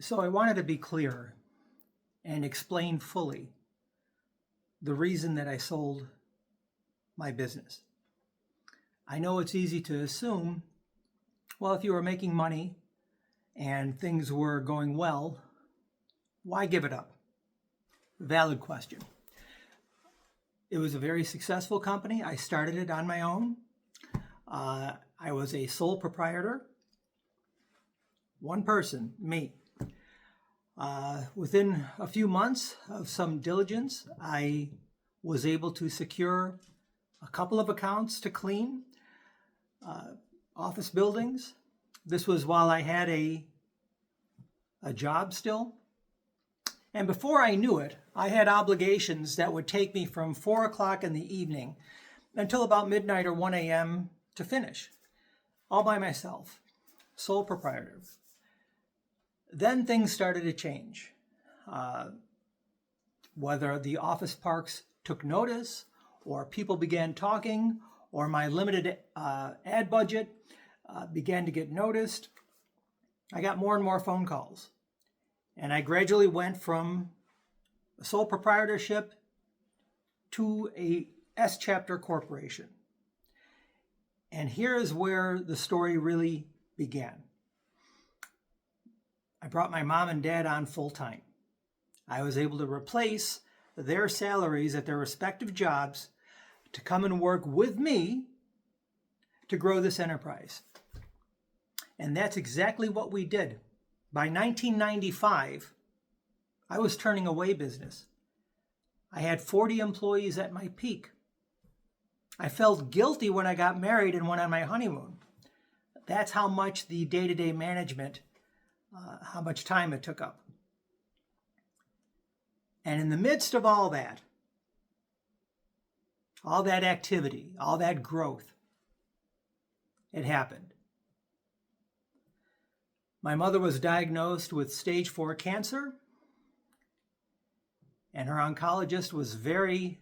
So I wanted to be clear and explain fully the reason that I sold my business. I know it's easy to assume, well, if you were making money and things were going well, why give it up? Valid question. It was a very successful company. I started it on my own. I was a sole proprietor. One person, me. Within a few months of some diligence, I was able to secure a couple of accounts to clean, office buildings. This was while I had a job still. And before I knew it, I had obligations that would take me from 4 o'clock in the evening until about midnight or 1 a.m. to finish, all by myself, sole proprietor. Then things started to change. Whether the office parks took notice, or people began talking, or my limited ad budget began to get noticed, I got more and more phone calls. And I gradually went from a sole proprietorship to a S-chapter corporation. And here is where the story really began. I brought my mom and dad on full time. I was able to replace their salaries at their respective jobs to come and work with me to grow this enterprise. And that's exactly what we did. By 1995, I was turning away business. I had 40 employees at my peak. I felt guilty when I got married and went on my honeymoon. That's how much the day-to-day management, how much time it took up. And in the midst of all that activity, all that growth, it happened. My mother was diagnosed with stage 4 cancer, and her oncologist was very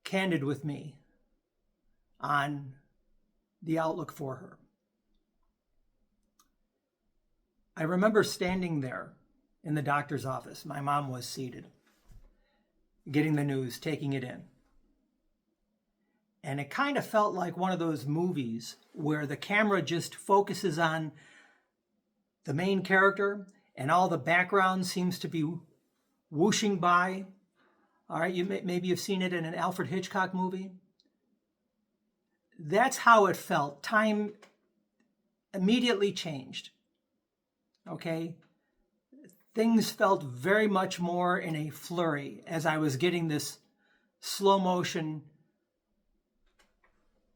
candid with me on the outlook for her. I remember standing there in the doctor's office. My mom was seated, getting the news, taking it in. And it kind of felt like one of those movies where the camera just focuses on the main character and all the background seems to be whooshing by. All right, maybe you've seen it in an Alfred Hitchcock movie. That's how it felt. Time immediately changed. Okay? Things felt very much more in a flurry as I was getting this slow motion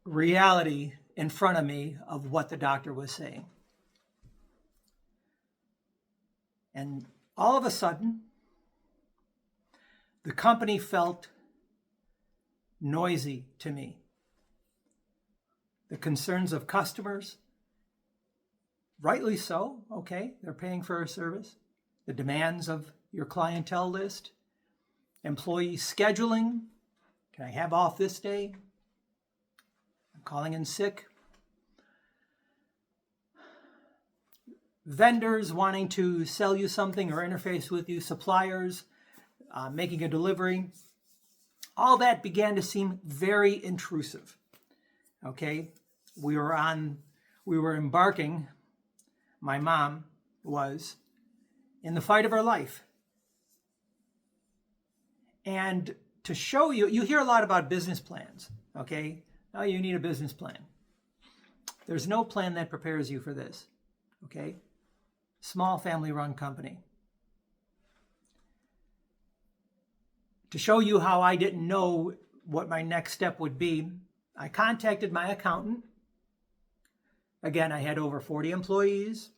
reality in front of me of what the doctor was saying. And all of a sudden, the company felt noisy to me. The concerns of customers, rightly so, okay, they're paying for a service. The demands of your clientele list, employee scheduling. Can I have off this day? I'm calling in sick. Vendors wanting to sell you something or interface with you, suppliers making a delivery. All that began to seem very intrusive. Okay, we were embarking, my mom was, in the fight of her life. And to show you, you hear a lot about business plans, okay? Oh, you need a business plan. There's no plan that prepares you for this, okay? Small family-run company. To show you how I didn't know what my next step would be, I contacted my accountant. Again, I had over 40 employees,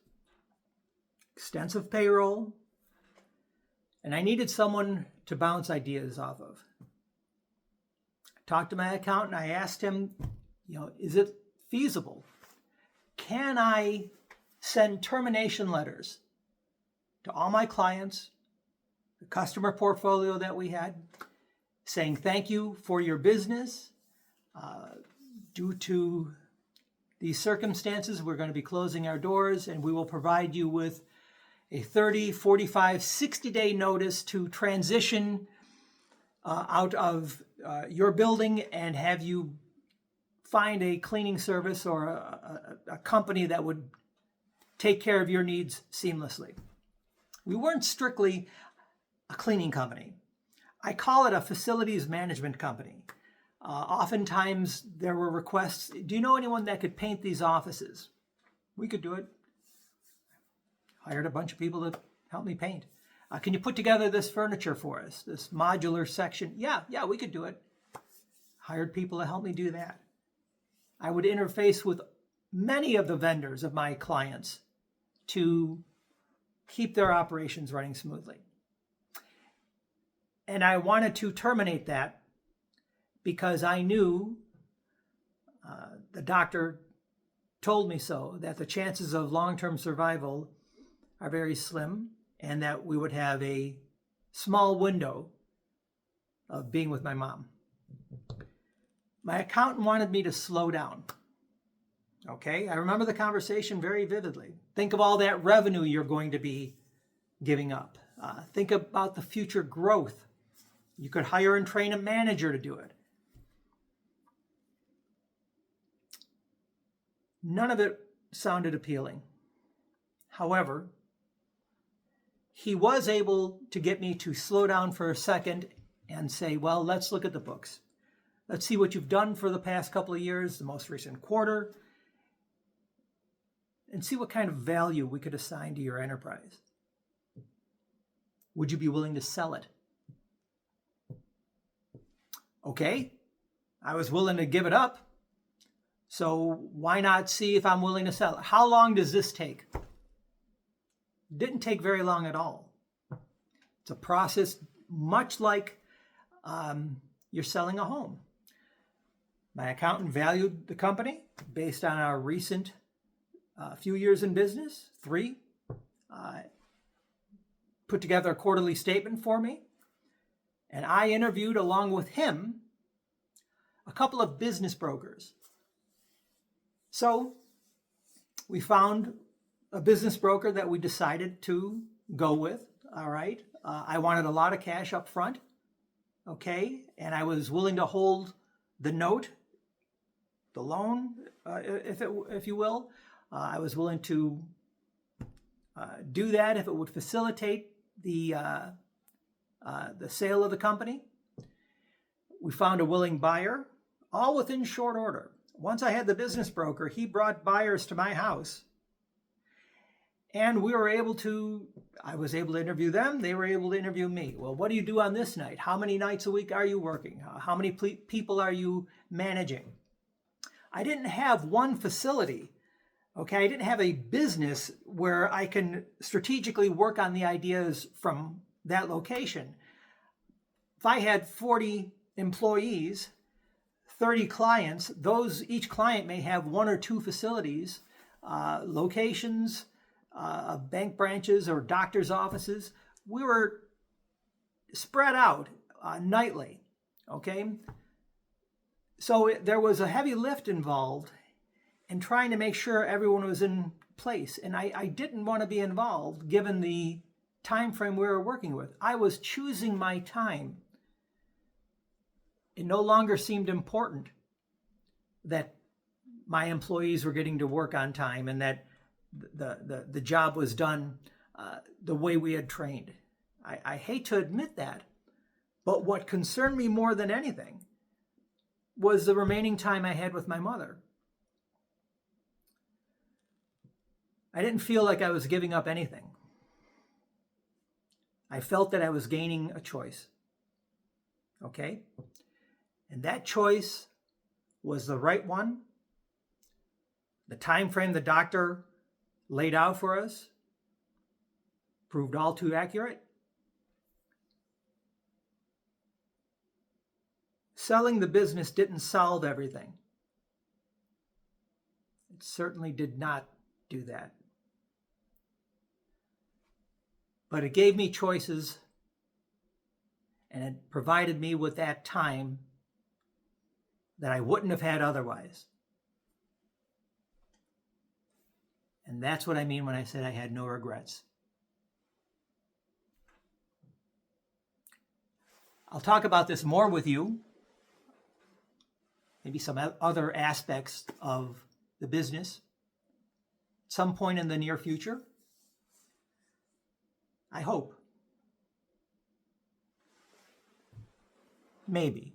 extensive payroll, and I needed someone to bounce ideas off of. I talked to my accountant. I asked him, is it feasible? Can I send termination letters to all my clients, the customer portfolio that we had, saying thank you for your business. Due to these circumstances, we're going to be closing our doors and we will provide you with a 30, 45, 60-day notice to transition out of your building and have you find a cleaning service or a company that would take care of your needs seamlessly. We weren't strictly a cleaning company. I call it a facilities management company. Oftentimes there were requests, do you know anyone that could paint these offices? We could do it. Hired a bunch of people to help me paint. Can you put together this furniture for us, this modular section? Yeah, we could do it. Hired people to help me do that. I would interface with many of the vendors of my clients to keep their operations running smoothly. And I wanted to terminate that because I knew the doctor told me so, that the chances of long-term survival are very slim and that we would have a small window of being with my mom. My accountant wanted me to slow down. Okay, I remember the conversation very vividly. Think of all that revenue you're going to be giving up. Think about the future growth. You could hire and train a manager to do it. None of it sounded appealing. However, he was able to get me to slow down for a second and say, well, let's look at the books. Let's see what you've done for the past couple of years, the most recent quarter, and see what kind of value we could assign to your enterprise. Would you be willing to sell it? Okay, I was willing to give it up. So why not see if I'm willing to sell it? How long does this take? Didn't take very long at all. It's a process much like you're selling a home. My accountant valued the company based on our recent few years in business, 3. Put together a quarterly statement for me. And I interviewed, along with him, a couple of business brokers. So we found a business broker that we decided to go with. All right. I wanted a lot of cash up front. Okay. And I was willing to hold the note, the loan, if you will. I was willing to do that if it would facilitate the sale of the company. We found a willing buyer, all within short order. Once I had the business broker, he brought buyers to my house. And I was able to interview them. They were able to interview me. Well, what do you do on this night? How many nights a week are you working? How many people are you managing? I didn't have one facility. Okay, I didn't have a business where I can strategically work on the ideas from that location. If I had 40 employees, 30 clients, each client may have 1 or 2 facilities, locations, bank branches or doctor's offices. We were spread out nightly, okay? So there was a heavy lift involved in trying to make sure everyone was in place. And I didn't want to be involved given the time frame we were working with. I was choosing my time. It no longer seemed important that my employees were getting to work on time and that the job was done the way we had trained. I hate to admit that, but what concerned me more than anything was the remaining time I had with my mother. I didn't feel like I was giving up anything. I felt that I was gaining a choice. Okay? And that choice was the right one. The time frame the doctor laid out for us proved all too accurate. Selling the business didn't solve everything. It certainly did not do that. But it gave me choices and it provided me with that time that I wouldn't have had otherwise. And that's what I mean when I said I had no regrets. I'll talk about this more with you, maybe some other aspects of the business, some point in the near future. I hope. Maybe.